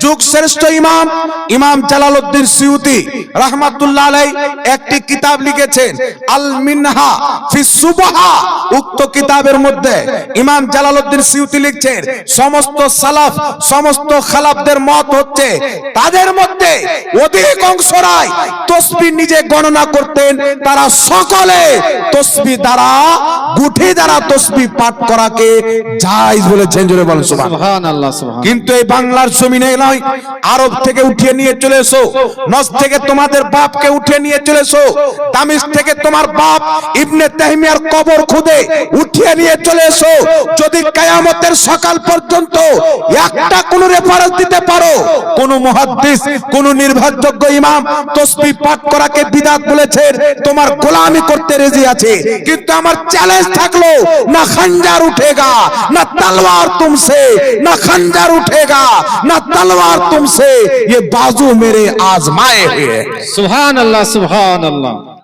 যুগ শ্রেষ্ঠ ইমাম ইমাম জালালউদ্দিন সিউতি রাহমাতুল্লাহ আলাইহি একটি কিতাব লিখেছেন আল মিনহা ফি সুবহা। উক্ত কিতাবের মধ্যে ইমাম জালালউদ্দিন সিউতি লিখছেন সমস্ত সালাফ সমস্ত খালাফদের মত হচ্ছে তাদের মধ্যে অধিকাংশরাই তাসবিহ নিজে গণনা করতেন, তারা সকলে তাসবিহ দ্বারা গুঠি দ্বারা তাসবিহ পাঠ করাকে জায়েজ বলেছেন। জোরে বলেন সুবহানাল্লাহ। কিন্তু এই বাংলার জমিনে নয়, আরব থেকে উঠিয়ে নিয়ে চলে এসো, নজ থেকে তোমাদের বাপকে উঠিয়ে নিয়ে চলে এসো, তামিজ থেকে তোমার বাপ ইবনে তাইমিয়ার কবর খুদে উঠিয়ে নিয়ে চলে এসো। যদি কিয়ামতের সকাল পর্যন্ত একটা কোন রেফারেন্স দিতে পারো কোন মুহাদ্দিস কোন নির্ভরযোগ্য ইমাম তাসবিহ পাঠ করাকে বিদআত বলেছেন, তোমার গোলামি করতে রাজি আছে। কিন্তু আমার চ্যালেঞ্জ থাকলো না খঞ্জার উঠেগা না तलवार तुमसे, ना खंजर उठेगा ना तलवार तुमसे, ये बाजू मेरे आजमाए हुए। सुभान अल्लाह सुभान अल्लाह।